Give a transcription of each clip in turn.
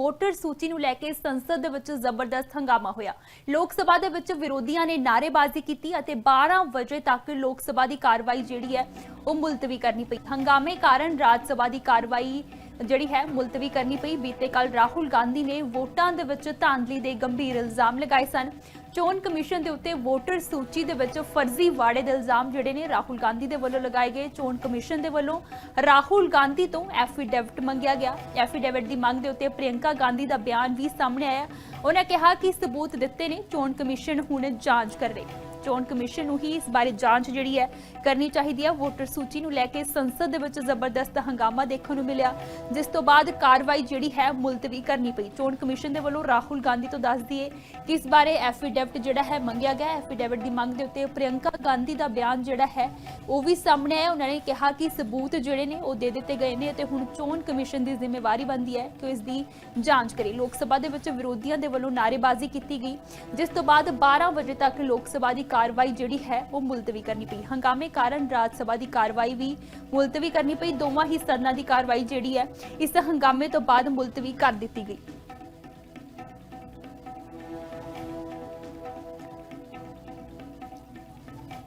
Voter ਸੂਚੀ ਨੂੰ ਲੈ ਕੇ ਸੰਸਦ ਦੇ ਵਿੱਚ ਜ਼ਬਰਦਸਤ ਹੰਗਾਮਾ ਹੋਇਆ। ਲੋਕ ਸਭਾ ਦੇ ਵਿੱਚ ਵਿਰੋਧੀਆਂ ਨੇ ਨਾਅਰੇਬਾਜ਼ੀ ਕੀਤੀ ਅਤੇ 12 ਵਜੇ ਤੱਕ ਲੋਕ ਸਭਾ ਦੀ ਕਾਰਵਾਈ ਜਿਹੜੀ ਹੈ ਉਹ ਮੁਲਤਵੀ ਕਰਨੀ ਪਈ। ਹੰਗਾਮੇ ਕਾਰਨ ਰਾਜ ਸਭਾ ਦੀ ਕਾਰਵਾਈ ਜਿਹੜੀ ਹੈ ਮੁਲਤਵੀ ਕਰਨੀ ਪਈ। ਬੀਤੇ ਕੱਲ ਰਾਹੁਲ ਗਾਂਧੀ ਨੇ ਵੋਟਾਂ ਦੇ ਵਿੱਚ ਧਾਂਦਲੀ ਦੇ ਗੰਭੀਰ ਇਲਜ਼ਾਮ ਲਗਾਏ ਸਨ। ਚੋਣ ਕਮਿਸ਼ਨ ਦੇ ਉੱਤੇ ਵੋਟਰ ਸੂਚੀ ਦੇ ਵਿੱਚ ਫਰਜ਼ੀ ਵਾੜੇ ਦੇ ਇਲਜ਼ਾਮ ਜਿਹੜੇ ਨੇ ਰਾਹੁਲ ਗਾਂਧੀ ਦੇ ਵੱਲੋਂ ਲਗਾਏ ਗਏ। ਚੋਣ ਕਮਿਸ਼ਨ ਦੇ ਵੱਲੋਂ ਰਾਹੁਲ ਗਾਂਧੀ ਤੋਂ ਐਫੀਡੇਵਿਟ ਮੰਗਿਆ ਗਿਆ। ਐਫੀਡੇਵਿਟ ਦੀ ਮੰਗ ਦੇ ਉੱਤੇ ਪ੍ਰਿਯੰਕਾ ਗਾਂਧੀ ਦਾ ਬਿਆਨ ਵੀ ਸਾਹਮਣੇ ਆਇਆ। ਉਹਨਾਂ ਕਿਹਾ ਕਿ ਸਬੂਤ ਦਿੱਤੇ ਨੇ, ਚੋਣ ਕਮਿਸ਼ਨ ਹੁਣ ਜਾਂਚ ਕਰ ਰਹੀ। ਚੋਣ ਕਮਿਸ਼ਨ ਨੂੰ ਹੀ ਇਸ ਬਾਰੇ ਜਾਂਚ ਜਿਹੜੀ ਹੈ ਕਰਨੀ ਚਾਹੀਦੀ ਹੈ। ਵੋਟਰ ਸੂਚੀ ਨੂੰ ਲੈ ਕੇ ਸੰਸਦ ਦੇ ਵਿੱਚ ਜ਼ਬਰਦਸਤ ਹੰਗਾਮਾ ਦੇਖਣ ਨੂੰ ਮਿਲਿਆ, ਜਿਸ ਤੋਂ ਬਾਅਦ ਕਾਰਵਾਈ ਜਿਹੜੀ ਹੈ ਮੁਲਤਵੀ ਕਰਨੀ ਪਈ। ਚੋਣ ਕਮਿਸ਼ਨ ਦੇ ਵੱਲੋਂ ਰਾਹੁਲ ਗਾਂਧੀ ਤੋਂ ਦੱਸ ਦਈਏ ਕਿ ਇਸ ਬਾਰੇ ਐਫੀਡੇਵਿਟ ਜਿਹੜਾ ਹੈ ਮੰਗਿਆ ਗਿਆ। ਐਫੀਡੇਵਿਟ ਦੀ ਮੰਗ ਦੇ ਉੱਤੇ ਪ੍ਰਿਯੰਕਾ ਗਾਂਧੀ ਦਾ ਬਿਆਨ ਜਿਹੜਾ ਹੈ ਉਹ ਵੀ ਸਾਹਮਣੇ ਆਇਆ। ਉਹਨਾਂ ਨੇ ਕਿਹਾ ਕਿ ਸਬੂਤ ਜਿਹੜੇ ਨੇ ਉਹ ਦੇ ਦਿੱਤੇ ਗਏ ਨੇ ਅਤੇ ਹੁਣ ਚੋਣ ਕਮਿਸ਼ਨ ਦੀ ਜ਼ਿੰਮੇਵਾਰੀ ਬਣਦੀ ਹੈ ਕਿ ਇਸ ਦੀ ਜਾਂਚ ਕਰੇ। ਲੋਕ ਸਭਾ ਦੇ ਵਿੱਚ ਵਿਰੋਧੀਆਂ ਦੇ ਵੱਲੋਂ ਨਾਅਰੇਬਾਜ਼ੀ ਕੀਤੀ ਗਈ, ਜਿਸ ਤੋਂ ਬਾਅਦ 12 ਵਜੇ ਤੱਕ ਲੋਕ ਸਭਾ ਦੀ ਕਾਰਵਾਈ ਜਿਹੜੀ ਹੈ ਉਹ ਮੁਲਤਵੀ ਕਰਨੀ ਪਈ। ਹੰਗਾਮੇ ਕਾਰਨ ਰਾਜ ਸਭਾ ਦੀ ਕਾਰਵਾਈ ਵੀ ਮੁਲਤਵੀ ਕਰਨੀ ਪਈ। ਦੋਵਾਂ ਹੀ ਸਦਨਾਂ ਦੀ ਕਾਰਵਾਈ ਜਿਹੜੀ ਹੈ ਇਸ ਹੰਗਾਮੇ ਤੋਂ ਬਾਅਦ ਮੁਲਤਵੀ ਕਰ ਦਿੱਤੀ गई।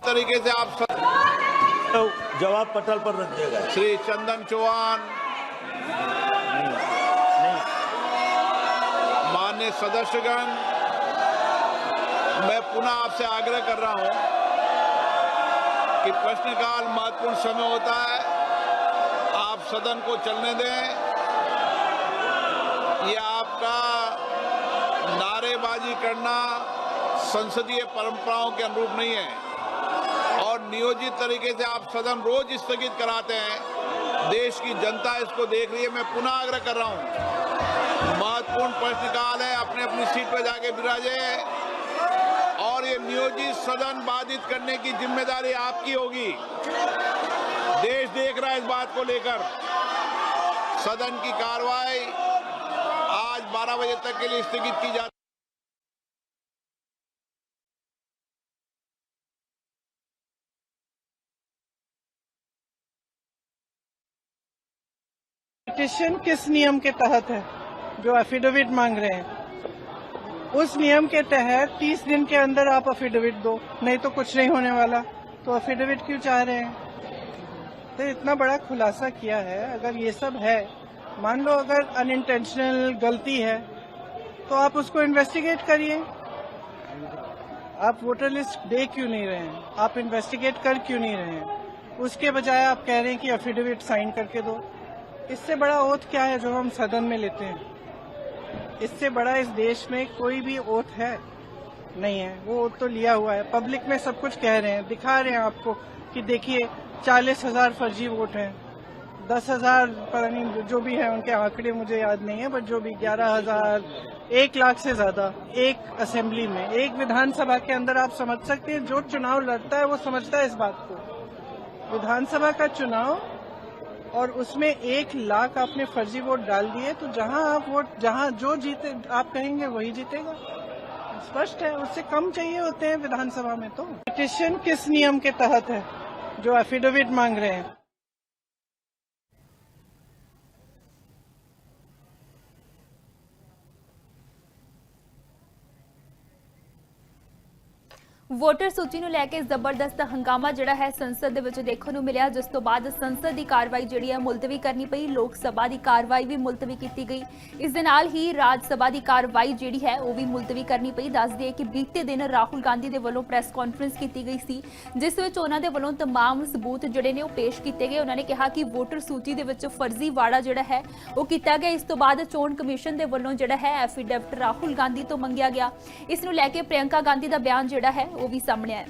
तरीके से आप तो जवाब पटल पर रख दिया गया। श्री चंदन चौहान, माननीय सदस्यगण, मैं पुनः आपसे आग्रह कर रहा हूं कि प्रश्नकाल महत्वपूर्ण समय होता है, आप सदन को चलने दें। ये आपका नारेबाजी करना संसदीय परंपराओं के अनुरूप नहीं है और नियोजित तरीके से आप सदन रोज स्थगित कराते हैं। देश की जनता इसको देख रही है। मैं पुनः आग्रह कर रहा हूं, महत्वपूर्ण प्रश्नकाल है, अपने अपनी सीट पर जाके विराजे और ये नियोजित सदन बाधित करने की जिम्मेदारी आपकी होगी। देश देख रहा है इस बात को लेकर। सदन की कार्रवाई आज 12 बजे तक के लिए स्थगित की जाती है। पिटीशन किस नियम के तहत है जो एफिडेविट मांग रहे हैं? उस नियम के तहत 30 दिन के अंदर आप एफिडेविट दो, नहीं तो कुछ नहीं होने वाला। तो एफिडेविट क्यों चाह रहे हैं? तो इतना बड़ा खुलासा किया है। अगर ये सब है, मान लो अगर अनइंटेंशनल गलती है तो आप उसको इन्वेस्टिगेट करिए। आप वोटर लिस्ट दे क्यों नहीं रहे हैं? आप इन्वेस्टिगेट कर क्यों नहीं रहे हैं? उसके बजाय आप कह रहे हैं कि एफिडेविट साइन करके दो। इससे बड़ा ओथ क्या है जो हम सदन में लेते हैं? इससे बड़ा इस देश में कोई भी ओथ है नहीं है। वो ओथ तो लिया हुआ है, पब्लिक में सब कुछ कह रहे हैं, दिखा रहे हैं आपको कि देखिए 40,000 फर्जी वोट हैं, 10,000 पता नहीं जो भी है, उनके आंकड़े मुझे याद नहीं है, बट जो भी 11,000, 1 लाख से ज्यादा एक असेंबली में, एक विधानसभा के अंदर। आप समझ सकते हैं जो चुनाव लड़ता है वो समझता है इस बात को। विधानसभा का चुनाव और उसमें 1 लाख आपने फर्जी वोट डाल दिए, तो जहां आप वोट, जहां जो जीते आप कहेंगे वही जीतेगा। स्पष्ट है, उससे कम चाहिए होते हैं विधानसभा में। तो पिटीशन किस नियम के तहत है जो एफिडेविट मांग रहे हैं? ਵੋਟਰ ਸੂਚੀ ਨੂੰ ਲੈ ਕੇ ਜ਼ਬਰਦਸਤ ਹੰਗਾਮਾ ਜਿਹੜਾ ਹੈ ਸੰਸਦ ਦੇ ਵਿੱਚ ਦੇਖਣ ਨੂੰ ਮਿਲਿਆ, ਜਿਸ ਤੋਂ ਬਾਅਦ ਸੰਸਦ ਦੀ ਕਾਰਵਾਈ ਜਿਹੜੀ ਹੈ ਮੁਲਤਵੀ ਕਰਨੀ ਪਈ। ਲੋਕ ਸਭਾ ਦੀ ਕਾਰਵਾਈ ਵੀ ਮੁਲਤਵੀ ਕੀਤੀ ਗਈ। ਇਸ ਦੇ ਨਾਲ ਹੀ ਰਾਜ ਸਭਾ ਦੀ ਕਾਰਵਾਈ ਜਿਹੜੀ ਹੈ ਉਹ ਵੀ ਮੁਲਤਵੀ ਕਰਨੀ ਪਈ। ਦੱਸ ਦਈਏ ਕਿ ਬੀਤੇ ਦਿਨ ਰਾਹੁਲ ਗਾਂਧੀ ਦੇ ਵੱਲੋਂ ਪ੍ਰੈਸ ਕਾਨਫਰੰਸ ਕੀਤੀ ਗਈ ਸੀ, ਜਿਸ ਵਿੱਚ ਉਹਨਾਂ ਦੇ ਵੱਲੋਂ तमाम ਸਬੂਤ ਜਿਹੜੇ ਨੇ ਉਹ ਪੇਸ਼ ਕੀਤੇ ਗਏ। ਉਹਨਾਂ ਨੇ ਕਿਹਾ ਕਿ ਵੋਟਰ ਸੂਚੀ ਦੇ ਵਿੱਚ ਫਰਜ਼ੀ ਵਾੜਾ ਜਿਹੜਾ ਹੈ ਉਹ ਕੀਤਾ ਗਿਆ। ਇਸ ਤੋਂ ਬਾਅਦ ਚੋਣ ਕਮਿਸ਼ਨ ਦੇ ਵੱਲੋਂ ਜਿਹੜਾ ਹੈ ਐਫੀਡੇਵਿਟ ਰਾਹੁਲ ਗਾਂਧੀ ਤੋਂ ਮੰਗਿਆ ਗਿਆ। ਇਸ ਨੂੰ ਲੈ ਕੇ ਪ੍ਰਿਯੰਕਾ ਗਾਂਧੀ ਦਾ ਬਿਆਨ ਜਿਹੜਾ ਹੈ ਉਹ ਵੀ ਸਾਹਮਣੇ ਆਇਆ।